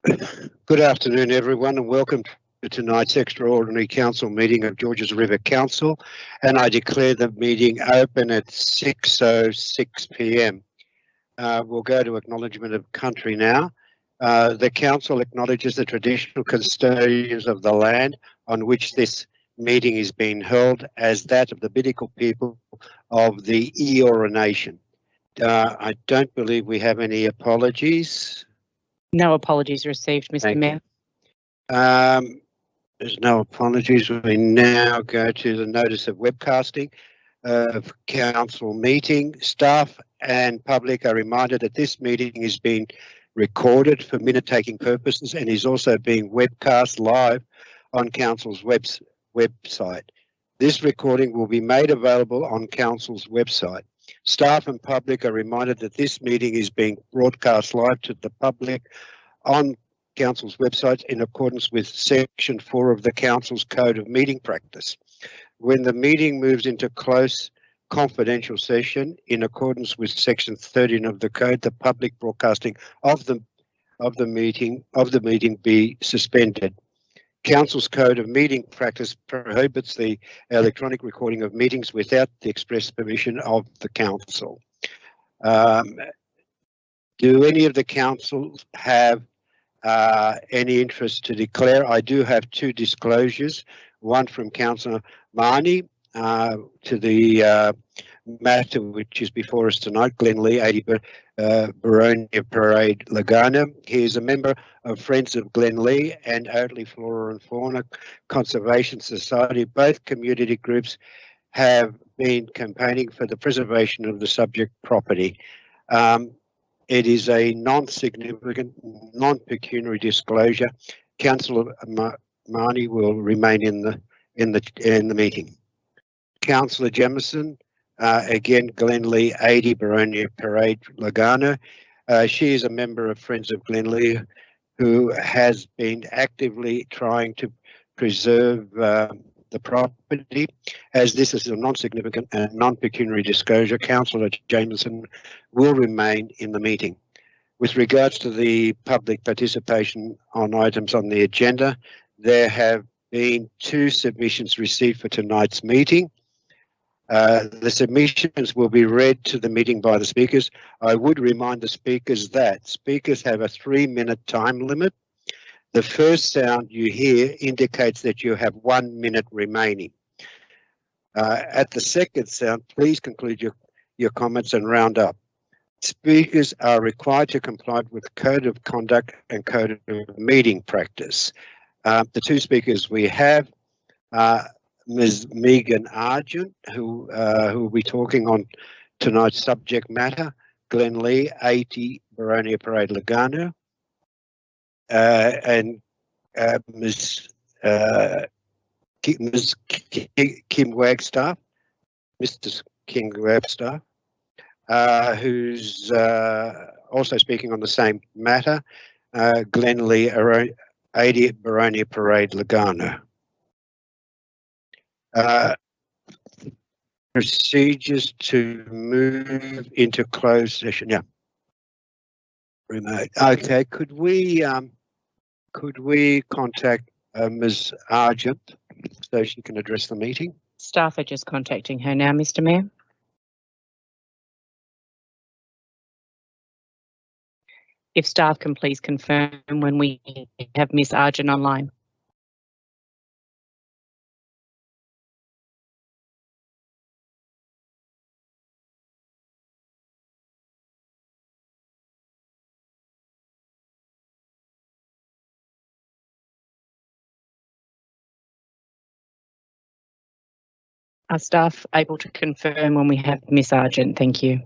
Good afternoon, everyone, and welcome to tonight's extraordinary council meeting of Georges River Council. And I declare the meeting open at 6:06 p.m. We'll go to Acknowledgement of Country now. The council acknowledges the traditional custodians of the land on which this meeting is being held as that of the Bidjigal people of the Eora Nation. I don't believe we have any apologies. No apologies received, Mr. Mayor. There's no apologies. We now go to the notice of webcasting of council meeting. Staff and public are reminded that this meeting is being recorded for minute-taking purposes and is also being webcast live on council's website. This recording will be made available on council's website. Staff and public are reminded that this meeting is being broadcast live to the public on council's website in accordance with section 4 of the council's code of meeting practice. When the meeting moves into close confidential session in accordance with section 13 of the code, the public broadcasting of the meeting be suspended. Council's code of meeting practice prohibits the electronic recording of meetings without the express permission of the council. Do any of the councils have any interest to declare? I do have two disclosures, one from Councillor Mahoney to the matter which is before us tonight, Glenlee 80 Baronia Parade, Laguna. He is a member of Friends of Glenlee and Oatley Flora and Fauna Conservation Society. Both community groups have been campaigning for the preservation of the subject property. It is a non-significant, non-pecuniary disclosure. Councillor Mahoney will remain in the meeting. Councillor Jamieson, again, Glenlee 80 Baronia Parade, Laguna. She is a member of Friends of Glenlee who has been actively trying to preserve the property. As this is a non-significant and non-pecuniary disclosure, Councillor Jamieson will remain in the meeting. With regards to the public participation on items on the agenda, there have been two submissions received for tonight's meeting. The submissions will be read to the meeting by the speakers. I would remind the speakers that speakers have a 3-minute time limit. The first sound you hear indicates that you have 1 minute remaining. At the second sound, please conclude your comments and round up. Speakers are required to comply with Code of Conduct and Code of Meeting Practice. The two speakers we have Ms. Megan Argent, who will be talking on tonight's subject matter, Glenlee 80 Baronia Parade, Laguna, and Ms. Kim Wagstaff, Mr. King Wagstaff, who's also speaking on the same matter, Glenlee 80 Baronia Parade, Laguna. Procedures to move into closed session. Yeah. Remote. Okay. Could we contact Ms. Argent so she can address the meeting? Staff are just contacting her now, Mr. Mayor. If staff can please confirm when we have Ms. Argent online. Are staff able to confirm when we have Ms. Argent? Thank you.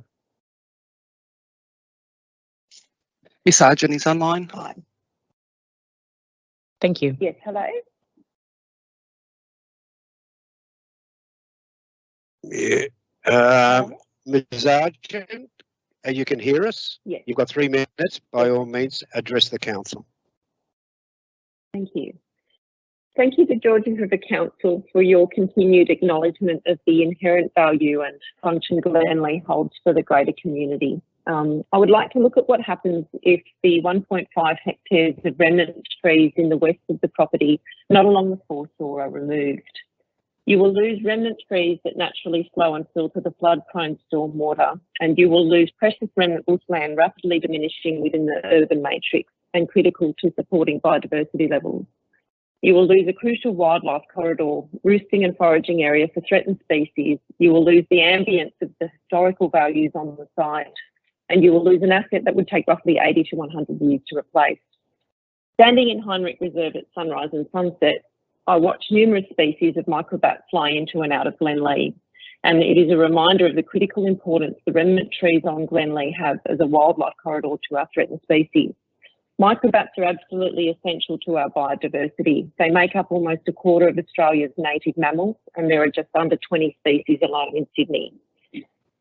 Miss Argent is online. Thank you. Yes, hello. Yeah. Ms. Argent, you can hear us? Yes. You've got 3 minutes. By all means, address the council. Thank you. Thank you to Georges River Council for your continued acknowledgement of the inherent value and function Glenlee holds for the greater community. I would like to look at what happens if the 1.5 hectares of remnant trees in the west of the property, not along the foreshore, are removed. You will lose remnant trees that naturally flow and filter the flood-prone stormwater, and you will lose precious remnant bushland rapidly diminishing within the urban matrix and critical to supporting biodiversity levels. You will lose a crucial wildlife corridor, roosting and foraging area for threatened species. You will lose the ambience of the historical values on the site, and you will lose an asset that would take roughly 80 to 100 years to replace. Standing in Heinrich Reserve at sunrise and sunset, I watch numerous species of microbats fly into and out of Glenlee, and it is a reminder of the critical importance the remnant trees on Glenlee have as a wildlife corridor to our threatened species. Microbats are absolutely essential to our biodiversity. They make up almost a quarter of Australia's native mammals, and there are just under 20 species alone in Sydney.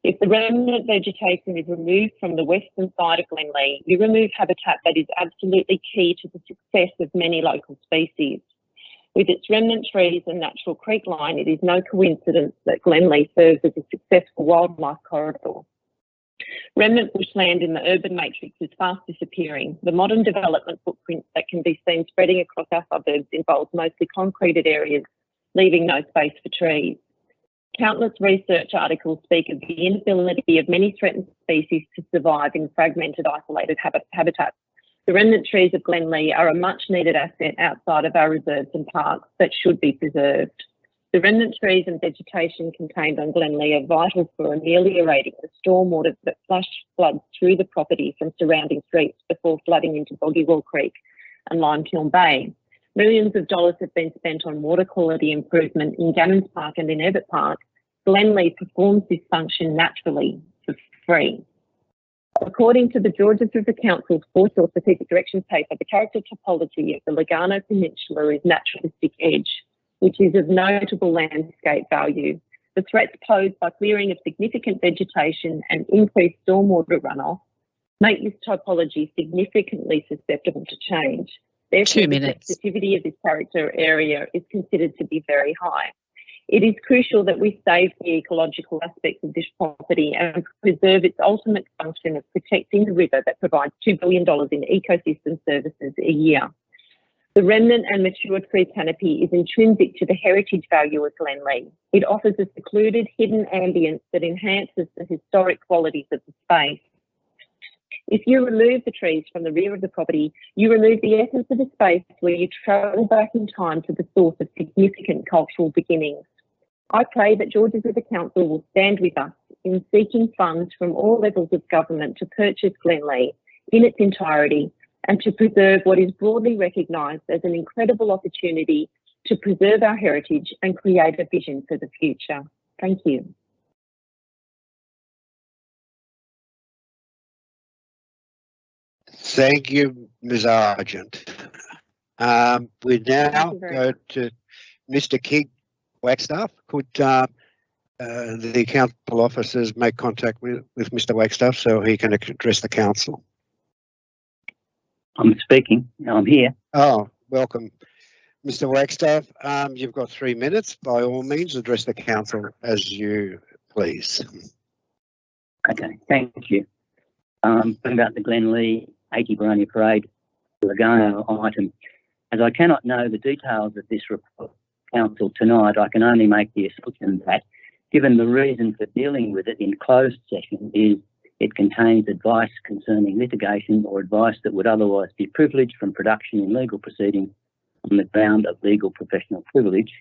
If the remnant vegetation is removed from the western side of Glenlee, you remove habitat that is absolutely key to the success of many local species. With its remnant trees and natural creek line, it is no coincidence that Glenlee serves as a successful wildlife corridor. Remnant bushland in the urban matrix is fast disappearing. The modern development footprints that can be seen spreading across our suburbs involve mostly concreted areas, leaving no space for trees. Countless research articles speak of the inability of many threatened species to survive in fragmented, isolated habitats. The remnant trees of Glenlee are a much needed asset outside of our reserves and parks that should be preserved. The remnant trees and vegetation contained on Glenlee are vital for ameliorating the stormwater that flash floods through the property from surrounding streets before flooding into Boggywell Creek and Limekiln Bay. Millions of dollars have been spent on water quality improvement in Gannons Park and in Ebbett Park. Glenlee performs this function naturally for free. According to the Georges River Council's foreshore strategic directions paper, the character topology of the Lugano Peninsula is naturalistic edge, which is of notable landscape value. The threats posed by clearing of significant vegetation and increased stormwater runoff make this topology significantly susceptible to change. Therefore, 2 minutes. The sensitivity of this character area is considered to be very high. It is crucial that we save the ecological aspects of this property and preserve its ultimate function of protecting the river that provides $2 billion in ecosystem services a year. The remnant and mature tree canopy is intrinsic to the heritage value of Glenlee. It offers a secluded, hidden ambience that enhances the historic qualities of the space. If you remove the trees from the rear of the property, you remove the essence of the space where you travel back in time to the source of significant cultural beginnings. I pray that Georges River Council will stand with us in seeking funds from all levels of government to purchase Glenlee in its entirety and to preserve what is broadly recognised as an incredible opportunity to preserve our heritage and create a vision for the future. Thank you. Thank you, Ms. Argent. We now go to Mr. King Wagstaff. Could the council officers make contact with Mr. Wagstaff so he can address the council? I'm speaking. I'm here. Oh, welcome. Mr. Wagstaff, you've got 3 minutes. By all means, address the council as you please. Okay, thank you. About the Glenlee 80 Baronia Parade Lugano item. As I cannot know the details of this report council tonight, I can only make the assumption that, given the reason for dealing with it in closed session is it contains advice concerning litigation or advice that would otherwise be privileged from production in legal proceedings on the ground of legal professional privilege,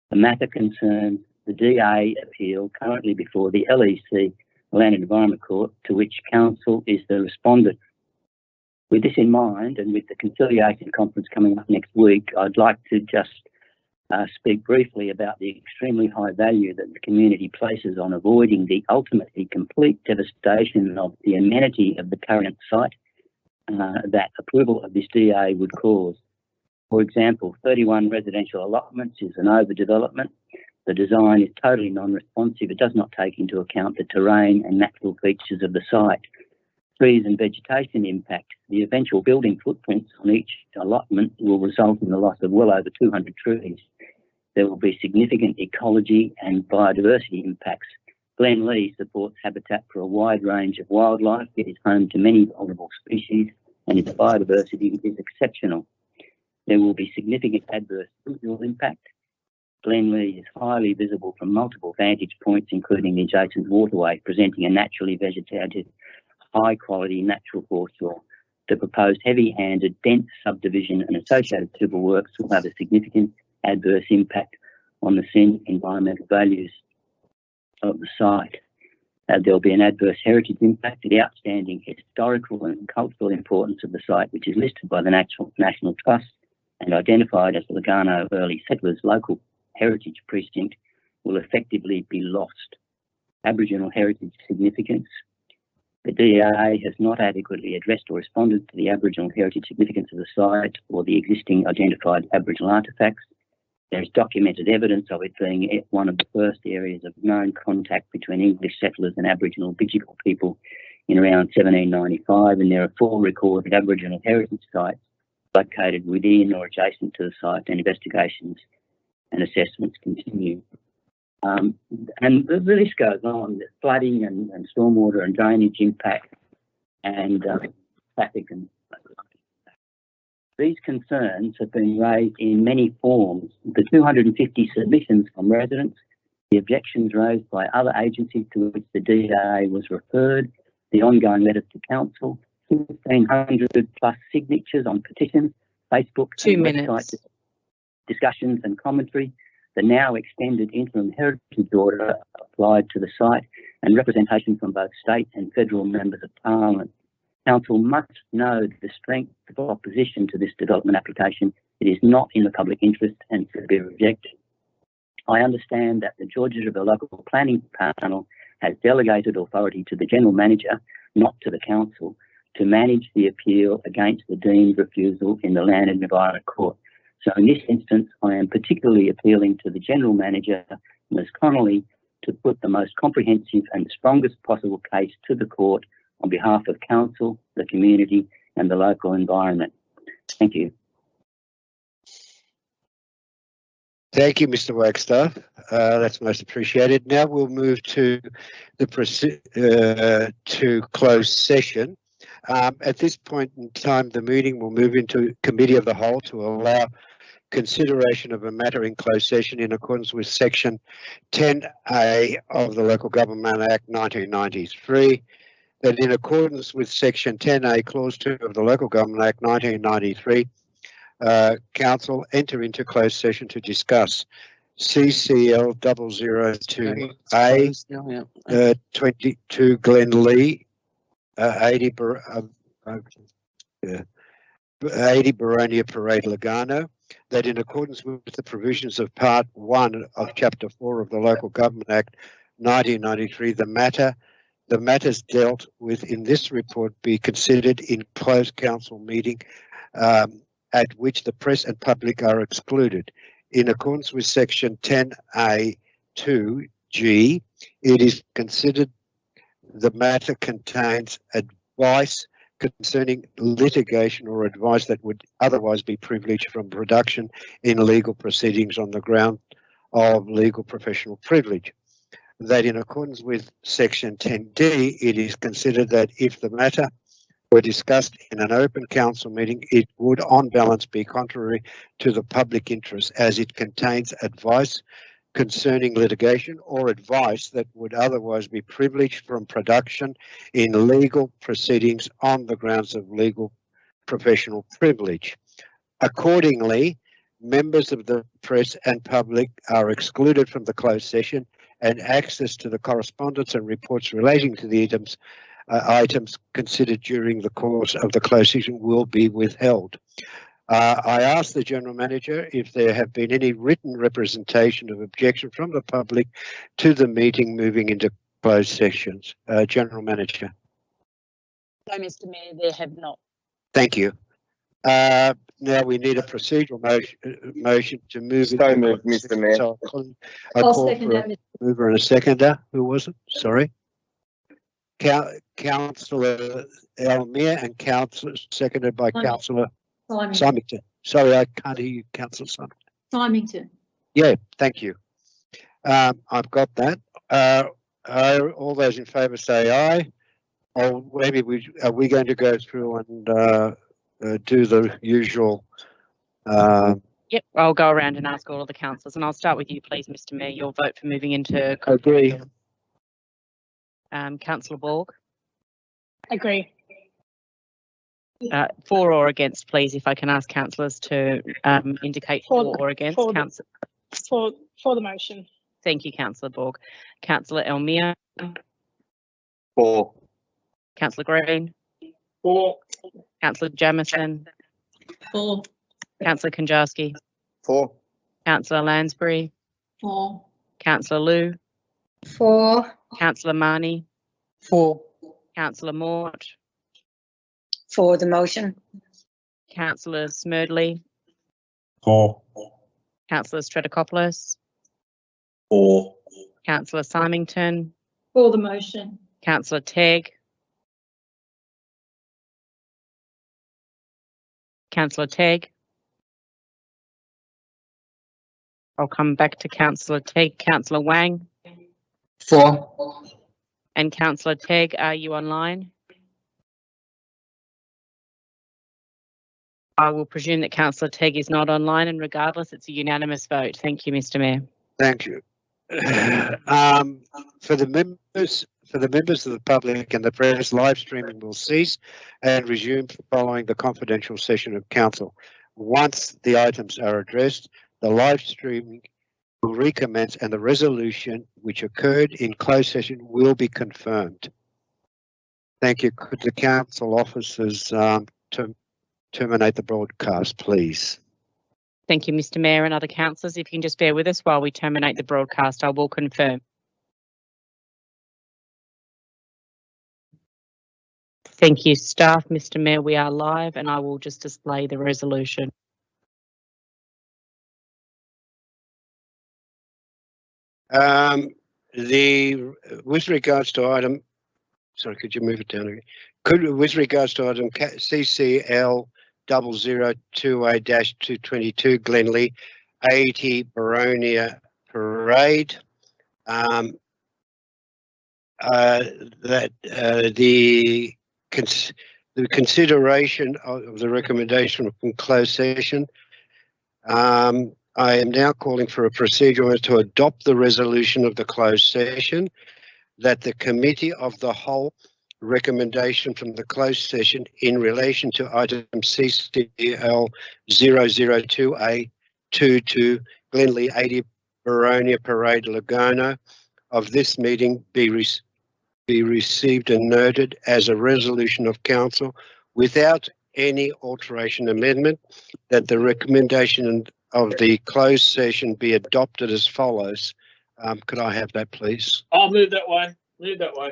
the matter concerns the DA appeal currently before the LEC, Land and Environment Court, to which council is the respondent. With this in mind, and with the conciliation conference coming up next week, I'd like to just speak briefly about the extremely high value that the community places on avoiding the ultimately complete devastation of the amenity of the current site that approval of this DA would cause. For example, 31 residential allotments is an overdevelopment. The design is totally non-responsive. It does not take into account the terrain and natural features of the site. Trees and vegetation impact. The eventual building footprints on each allotment will result in the loss of well over 200 trees. There will be significant ecology and biodiversity impacts. Glenlee supports habitat for a wide range of wildlife. It is home to many vulnerable species and its biodiversity is exceptional. There will be significant adverse visual impact. Glenlee is highly visible from multiple vantage points, including the adjacent waterway, presenting a naturally vegetated, high-quality natural foreshore. The proposed heavy-handed, dense subdivision and associated civil works will have a significant adverse impact on the scenic environmental values of the site. There will be an adverse heritage impact to the outstanding historical and cultural importance of the site, which is listed by the National Trust and identified as the Lugano Early Settlers Local Heritage Precinct, will effectively be lost. Aboriginal heritage significance. The DA has not adequately addressed or responded to the Aboriginal heritage significance of the site or the existing identified Aboriginal artefacts. There is documented evidence of it being one of the first areas of known contact between English settlers and Aboriginal Bidjigal people in around 1795, and there are 4 recorded Aboriginal heritage sites located within or adjacent to the site, and investigations and assessments continue. And the list goes on, flooding and stormwater and drainage impact and traffic. And these concerns have been raised in many forms. The 250 submissions from residents, the objections raised by other agencies to which the DA was referred, the ongoing letters to council, 1,500 plus signatures on petitions, Facebook 2 minutes. Discussions and commentary, the now extended interim heritage order applied to the site, and representation from both state and federal members of parliament. Council must know the strength of opposition to this development application. It is not in the public interest and should be rejected. I understand that the Georgia River Local Planning Panel has delegated authority to the General Manager, not to the Council, to manage the appeal against the deemed refusal in the Land and Environment Court. So in this instance, I am particularly appealing to the General Manager, Ms Connolly, to put the most comprehensive and strongest possible case to the court on behalf of Council, the community and the local environment. Thank you. Thank you, Mr. Wagstaff. That's most appreciated. Now we'll move to the to closed session. At this point in time, the meeting will move into Committee of the Whole to allow consideration of a matter in closed session in accordance with Section 10A of the Local Government Act 1993, that in accordance with Section 10A, Clause 2 of the Local Government Act 1993, Council enter into closed session to discuss CCL 002A 22 Glenlee 80 Baronia Parade Lugano, that in accordance with the provisions of Part 1 of Chapter 4 of the Local Government Act 1993, the matters dealt with in this report be considered in closed council meeting at which the press and public are excluded. In accordance with Section 10A(2)(g), it is considered the matter contains advice concerning litigation or advice that would otherwise be privileged from production in legal proceedings on the ground of legal professional privilege. That in accordance with Section 10D, it is considered that if the matter were discussed in an open council meeting, it would on balance be contrary to the public interest, as it contains advice concerning litigation or advice that would otherwise be privileged from production in legal proceedings on the grounds of legal professional privilege. Accordingly, members of the press and public are excluded from the closed session, and access to the correspondence and reports relating to the items considered during the course of the closed session will be withheld. I ask the General Manager if there have been any written representation of objection from the public to the meeting moving into closed sessions. General Manager. No, Mr. Mayor, there have not. Thank you. Now we need a procedural motion to move. So moved, Mr. Mayor. So I'll call for a mover and a seconder. Who was it? Sorry. Councillor Elmere and seconded by Councillor Symington. Sorry, I can't hear you, Councillor Symington. Symington. Yeah, thank you. I've got that. All those in favour say aye. Or maybe are we going to go through and do the usual? Yep, I'll go around and ask all of the councillors, and I'll start with you, please, Mr. Mayor. Your vote for moving into. Agree. Councillor Borg. Agree. For or against, please, if I can ask councillors to indicate for or against. For the motion. Thank you, Councillor Borg. Councillor Elmire. For. Councillor Green. For. Councillor Jamieson. For. Councillor Konjarski. For. Councillor Lansbury. For. Councillor Liu. For. Councillor Marnie. For. Councillor Mort. For the motion. Councillor Smerdley. For. Councillor Stratokopoulos. For. Councillor Symington. For the motion. Councillor Tegg. Councillor Tegg. I'll come back to Councillor Tegg. Councillor Wang. For. And Councillor Tegg, are you online? I will presume that Councillor Tegg is not online, and regardless, it's a unanimous vote. Thank you, Mr. Mayor. Thank you. For the members of the public and the press, live streaming will cease and resume following the confidential session of council. Once the items are addressed, the live streaming will recommence and the resolution which occurred in closed session will be confirmed. Thank you. Could the council officers terminate the broadcast, please? Thank you, Mr. Mayor, and other councillors. If you can just bear with us while we terminate the broadcast, I will confirm. Thank you, staff. Mr. Mayor, we are live, and I will just display the resolution. With regards to item, sorry, could you move it down again? With regards to item CCL 0028-222 Glenley 80 Baronia Parade, the consideration of the recommendation from closed session. I am now calling for a procedure to adopt the resolution of the closed session, that the committee of the whole recommendation from the closed session in relation to item CCL 002A22 Glenley 80 Baronia Parade Laguna of this meeting be received and noted as a resolution of council without any alteration amendment, that the recommendation of the closed session be adopted as follows. Could I have that, please? I'll move that way. Move that way.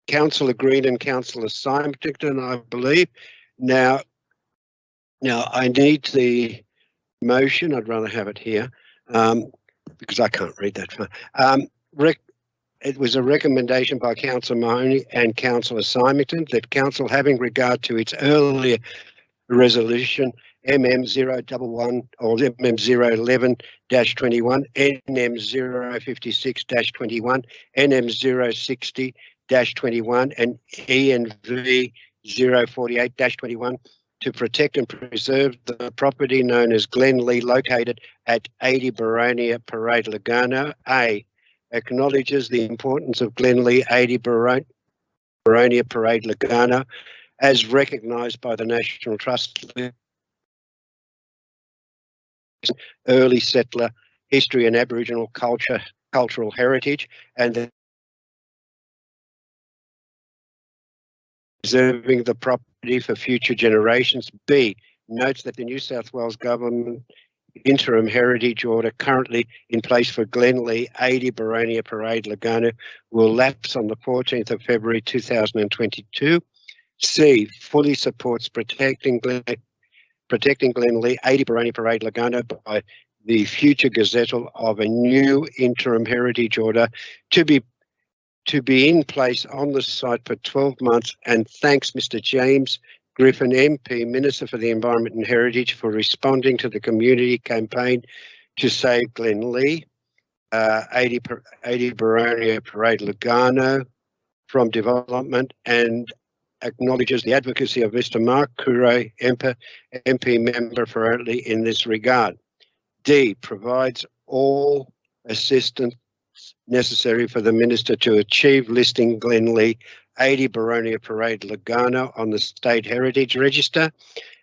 Councillor Green and Councillor Symington, I believe. Now I need the motion. I'd rather have it here because I can't read that far. It was a recommendation by Councillor Mahoney and Councillor Symington that council, having regard to its earlier resolution MM011 or MM011-21, NM056-21, NM060-21 and ENV048-21 to protect and preserve the property known as Glenley located at 80 Baronia Parade Laguna. A, acknowledges the importance of Glenley 80 Baronia Parade Laguna as recognised by the National Trust early settler history and Aboriginal cultural heritage, and the preserving the property for future generations. B, notes that the New South Wales Government interim heritage order currently in place for Glenley 80 Baronia Parade Laguna will lapse on the 14th of February 2022. C, fully supports protecting Glenley 80 Baronia Parade Laguna by the future gazettal of a new interim heritage order to be in place on the site for 12 months, and thanks Mr. James Griffin MP, Minister for the Environment and Heritage, for responding to the community campaign to save Glenley. 80 Baronia Parade Lugano from development, and acknowledges the advocacy of Mr. Mark Coure, MP member for Oatley in this regard. D, provides all assistance necessary for the Minister to achieve listing Glenlee 80 Baronia Parade Lugano on the State Heritage Register.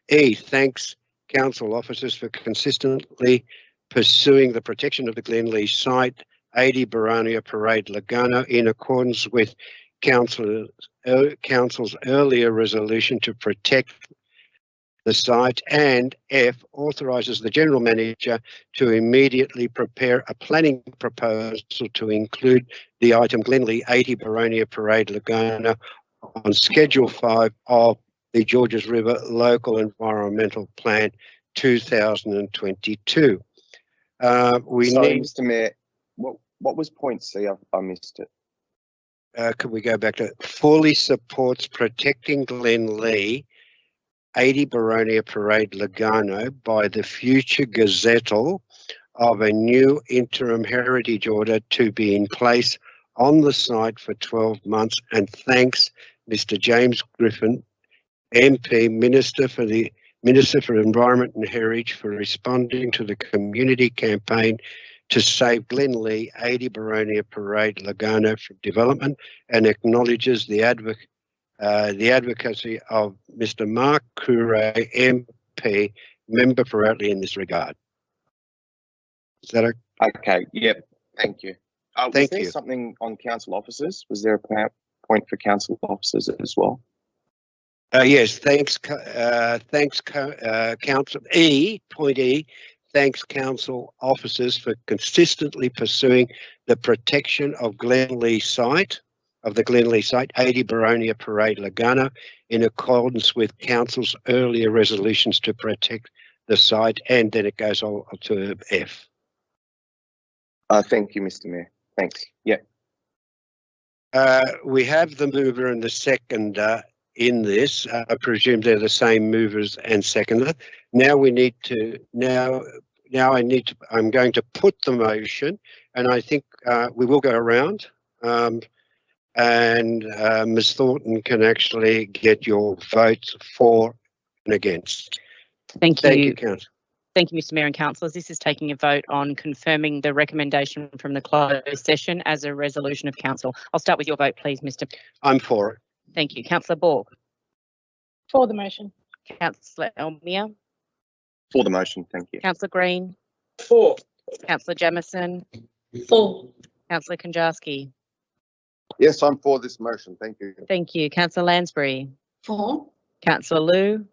E, thanks Council officers for consistently pursuing the protection of the Glenlee site 80 Baronia Parade Lugano in accordance with Council's earlier resolution to protect the site, and F, authorises the General Manager to immediately prepare a planning proposal to include the item Glenlee 80 Baronia Parade Lugano on Schedule 5 of the Georges River Local Environmental Plan 2022. Sorry, Mr. Mayor, what was point C? I missed it. Could we go back to fully supports protecting Glenlee 80 Baronia Parade Lugano by the future gazettal of a new interim heritage order to be in place on the site for 12 months, and thanks Mr. James Griffin, MP, Minister for Environment and Heritage, for responding to the community campaign to save Glenlee 80 Baronia Parade Lugano from development, and acknowledges the advocacy of Mr. Mark Coure, MP, member for Oatley in this regard. Is that okay? Yep. Thank you. Thank was there you. Something on council officers? Was there a point for council officers as well? Yes. Thanks. Council E. Point E. Thanks council officers for consistently pursuing the protection of Glenlee site. Of the Glenlee site, 80 Baronia Parade Lugano, in accordance with Council's earlier resolutions to protect the site, and then it goes on to F. Thank you, Mr. Mayor. Thanks. Yeah. We have the mover and the seconder in this. I presume they're the same movers and seconder. Now we need to. I'm going to put the motion, and I think we will go around. And Ms. Thornton can actually get your votes for and against. Thank you. Thank you, Councillor. Thank you, Mr. Mayor and Councillors. This is taking a vote on confirming the recommendation from the closed session as a resolution of Council. I'll start with your vote, please, Mr. I'm for it. Thank you. Councillor Borg. For the motion. Councillor Elmere. For the motion. Thank you. Councillor Green. For. Councillor Jamieson. For. Councillor Konjarski. Yes, I'm for this motion. Thank you. Thank you. Councillor Lansbury. For. Councillor Liu.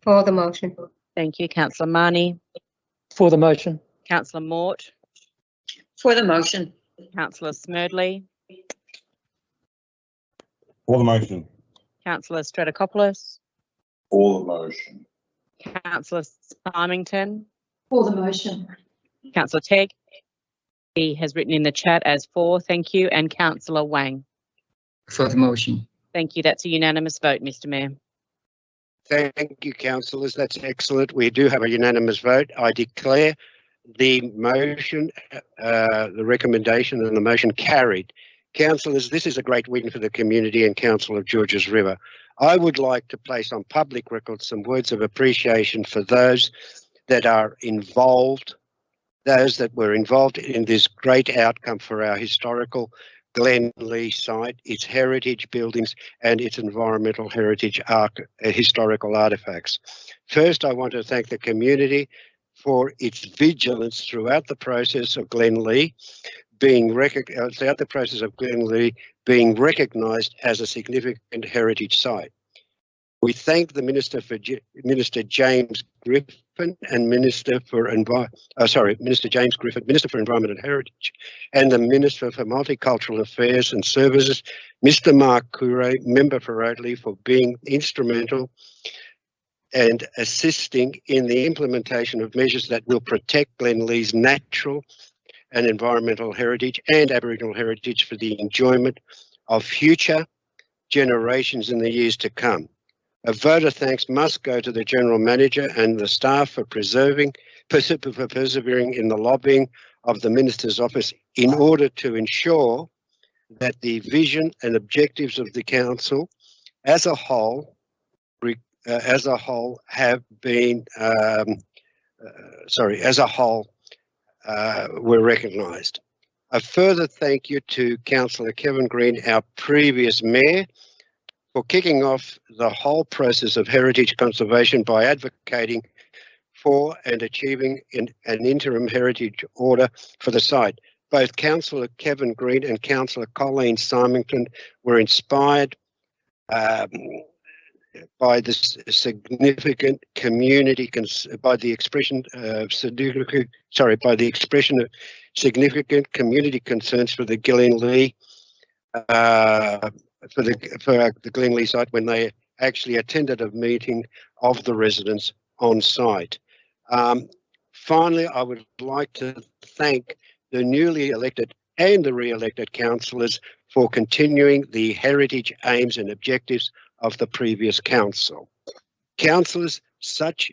For the motion. Thank you. Councillor Marnie. For the motion. Councillor Mort. For the motion. Councillor Smerdley. For the motion. Councillor Stratokopoulos. For the motion. Councillor Symington. For the motion. Councillor Tegg. He has written in the chat as for. Thank you. And Councillor Wang. For the motion. Thank you. That's a unanimous vote, Mr. Mayor. Thank you, councillors. That's excellent. We do have a unanimous vote. I declare the motion, the recommendation and the motion carried. Councillors, this is a great win for the community and Council of Georges River. I would like to place on public record some words of appreciation for those that are involved, those that were involved in this great outcome for our historical Glenlee site, its heritage buildings and its environmental heritage historical artefacts. First, I want to thank the community for its vigilance throughout the process of Glenlee being recognised as a significant heritage site. We thank the Minister James Griffin and Minister for Environment and Heritage, and the Minister for Multicultural Affairs and Services, Mr. Mark Coure, member for Oatley, for being instrumental and assisting in the implementation of measures that will protect Glenlee's natural and environmental heritage and Aboriginal heritage for the enjoyment of future generations in the years to come. A vote of thanks must go to the General Manager and the staff for persevering in the lobbying of the Minister's Office in order to ensure that the vision and objectives of the Council as a whole have been, were recognised. A further thank you to Councillor Kevin Green, our previous Mayor, for kicking off the whole process of heritage conservation by advocating for and achieving an interim heritage order for the site. Both Councillor Kevin Green and Councillor Colleen Symington were inspired by the significant community, by the expression of significant community concerns for the Glenlee, for the Glenlee site when they actually attended a meeting of the residents on site. Finally, I would like to thank the newly elected and the re-elected councillors for continuing the heritage aims and objectives of the previous council. Councillors, such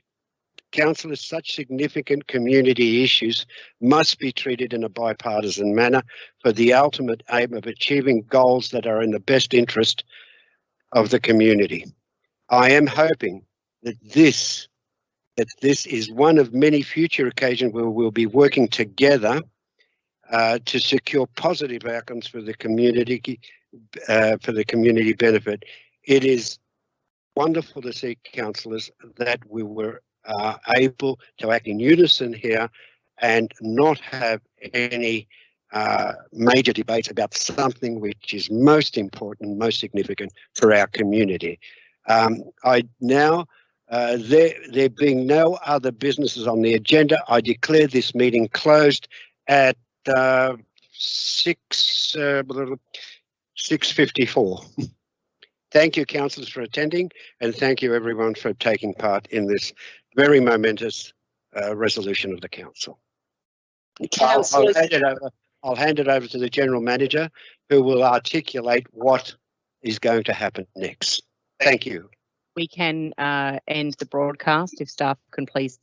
significant community issues must be treated in a bipartisan manner for the ultimate aim of achieving goals that are in the best interest of the community. I am hoping that this is one of many future occasions where we'll be working together to secure positive outcomes for the community benefit. It is wonderful to see, councillors, that we were able to act in unison here and not have any major debates about something which is most important, most significant for our community. There being no other businesses on the agenda, I declare this meeting closed at 6:54. Thank you, councillors, for attending, and thank you everyone for taking part in this very momentous resolution of the council. I'll hand it over to the General Manager, who will articulate what is going to happen next. Thank you. We can end the broadcast if staff can please